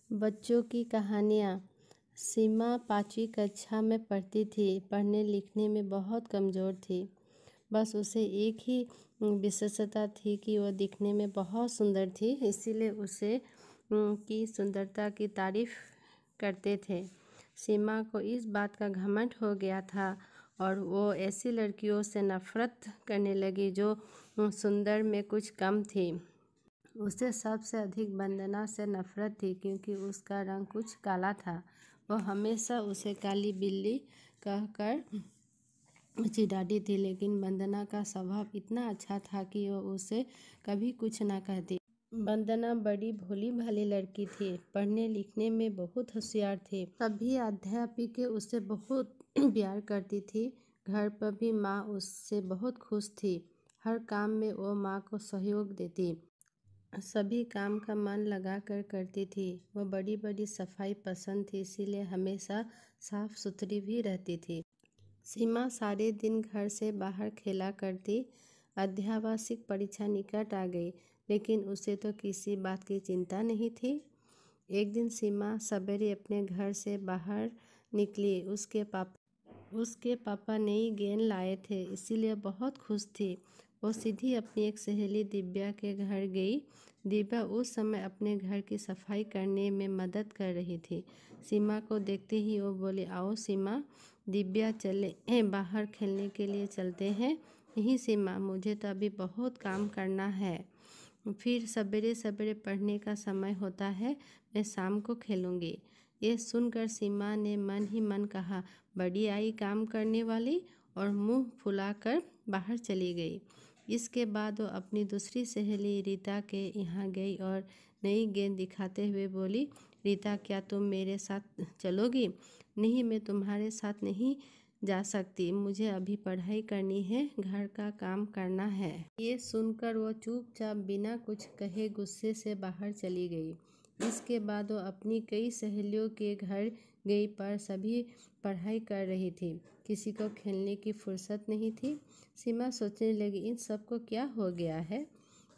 बच्चों की कहानियाँ। सीमा 5वीं कक्षा में पढ़ती थी। पढ़ने लिखने में बहुत कमज़ोर थी। बस उसे एक ही विशेषता थी कि वह दिखने में बहुत सुंदर थी, इसीलिए उसे की सुंदरता की तारीफ़ करते थे। सीमा को इस बात का घमंड हो गया था और वो ऐसी लड़कियों से नफ़रत करने लगी जो सुंदर में कुछ कम थी। उसे सबसे अधिक वंदना से नफ़रत थी क्योंकि उसका रंग कुछ काला था। वह हमेशा उसे काली बिल्ली कहकर चिढ़ाती थी, लेकिन वंदना का स्वभाव इतना अच्छा था कि वह उसे कभी कुछ ना कहती। वंदना बड़ी भोली भाली लड़की थी। पढ़ने लिखने में बहुत होशियार थी। सभी अध्यापिका उसे बहुत प्यार करती थी। घर पर भी माँ उससे बहुत खुश थी। हर काम में वो माँ को सहयोग देती। सभी काम का मन लगा कर करती थी। वह बड़ी बड़ी सफाई पसंद थी, इसीलिए हमेशा साफ सुथरी भी रहती थी। सीमा सारे दिन घर से बाहर खेला करती। अध्यावासिक परीक्षा निकट आ गई, लेकिन उसे तो किसी बात की चिंता नहीं थी। एक दिन सीमा सवेरे अपने घर से बाहर निकली। उसके पापा नई गेंद लाए थे, इसीलिए बहुत खुश थी। वो सीधी अपनी एक सहेली दिव्या के घर गई। दिव्या उस समय अपने घर की सफाई करने में मदद कर रही थी। सीमा को देखते ही वो बोली, आओ सीमा, दिव्या, चले बाहर खेलने के लिए चलते हैं। नहीं सीमा, मुझे तो अभी बहुत काम करना है। फिर सवेरे सवेरे पढ़ने का समय होता है, मैं शाम को खेलूँगी। ये सुनकर सीमा ने मन ही मन कहा, बड़ी आई काम करने वाली, और मुंह फुलाकर बाहर चली गई। इसके बाद वो अपनी दूसरी सहेली रीता के यहाँ गई और नई गेंद दिखाते हुए बोली, रीता, क्या तुम मेरे साथ चलोगी? नहीं, मैं तुम्हारे साथ नहीं जा सकती। मुझे अभी पढ़ाई करनी है, घर का काम करना है। ये सुनकर वो चुपचाप बिना कुछ कहे गुस्से से बाहर चली गई। इसके बाद वो अपनी कई सहेलियों के घर गई, पर सभी पढ़ाई कर रही थी। किसी को खेलने की फुर्सत नहीं थी। सीमा सोचने लगी, इन सबको क्या हो गया है?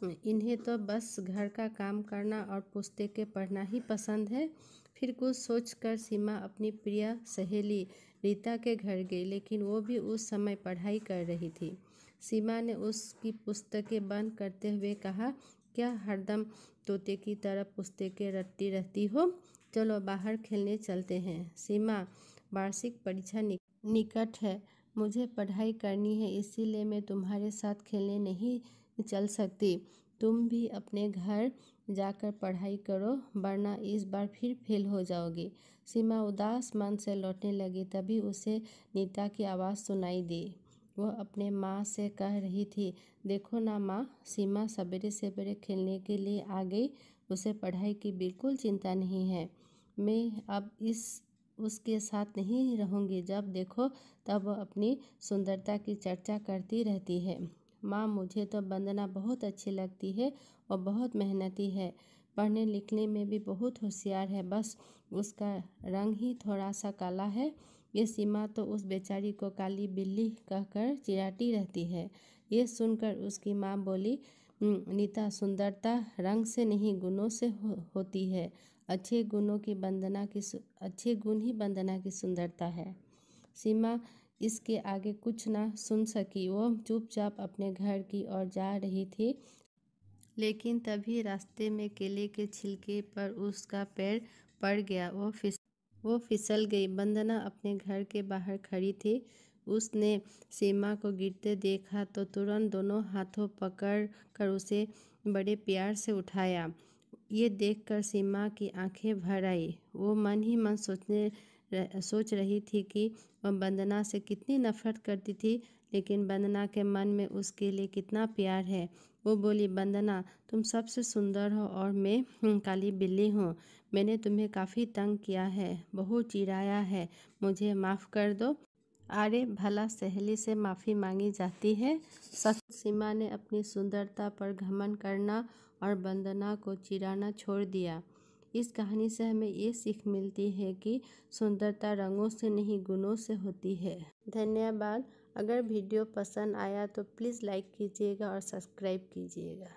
इन्हें तो बस घर का काम करना और पुस्तकें पढ़ना ही पसंद है। फिर कुछ सोचकर सीमा अपनी प्रिय सहेली रीता के घर गई, लेकिन वो भी उस समय पढ़ाई कर रही थी। सीमा ने उसकी पुस्तकें बंद करते हुए कहा, क्या हरदम तोते की तरह पुस्तकें रटती रहती हो? चलो बाहर खेलने चलते हैं। सीमा, वार्षिक परीक्षा निकट है, मुझे पढ़ाई करनी है, इसीलिए मैं तुम्हारे साथ खेलने नहीं चल सकती। तुम भी अपने घर जाकर पढ़ाई करो, वरना इस बार फिर फेल हो जाओगी। सीमा उदास मन से लौटने लगी, तभी उसे नीता की आवाज़ सुनाई दी। वह अपने माँ से कह रही थी, देखो ना माँ, सीमा सवेरे सवेरे खेलने के लिए आ गई। उसे पढ़ाई की बिल्कुल चिंता नहीं है। मैं अब उसके साथ नहीं रहूँगी। जब देखो तब वह अपनी सुंदरता की चर्चा करती रहती है। माँ, मुझे तो वंदना बहुत अच्छी लगती है और बहुत मेहनती है। पढ़ने लिखने में भी बहुत होशियार है, बस उसका रंग ही थोड़ा सा काला है। ये सीमा तो उस बेचारी को काली बिल्ली कहकर चिढ़ाती रहती है। ये सुनकर उसकी माँ बोली, नीता, सुंदरता रंग से नहीं गुणों से होती है। अच्छे गुण ही वंदना की सुंदरता है। सीमा इसके आगे कुछ ना सुन सकी। वो चुपचाप अपने घर की ओर जा रही थी, लेकिन तभी रास्ते में केले के छिलके पर उसका पैर पड़ गया। वो फिसल गई। वंदना अपने घर के बाहर खड़ी थी। उसने सीमा को गिरते देखा तो तुरंत दोनों हाथों पकड़ कर उसे बड़े प्यार से उठाया। ये देखकर सीमा की आंखें भर आई। वो मन ही मन सोच रही थी कि वह वंदना से कितनी नफरत करती थी, लेकिन वंदना के मन में उसके लिए कितना प्यार है। वो बोली, वंदना, तुम सबसे सुंदर हो और मैं काली बिल्ली हूँ। मैंने तुम्हें काफ़ी तंग किया है, बहुत चिढ़ाया है, मुझे माफ़ कर दो। अरे भला सहेली से माफ़ी मांगी जाती है? सीमा ने अपनी सुंदरता पर घमंड करना और वंदना को चिढ़ाना छोड़ दिया। इस कहानी से हमें ये सीख मिलती है कि सुंदरता रंगों से नहीं गुणों से होती है। धन्यवाद। अगर वीडियो पसंद आया तो प्लीज़ लाइक कीजिएगा और सब्सक्राइब कीजिएगा।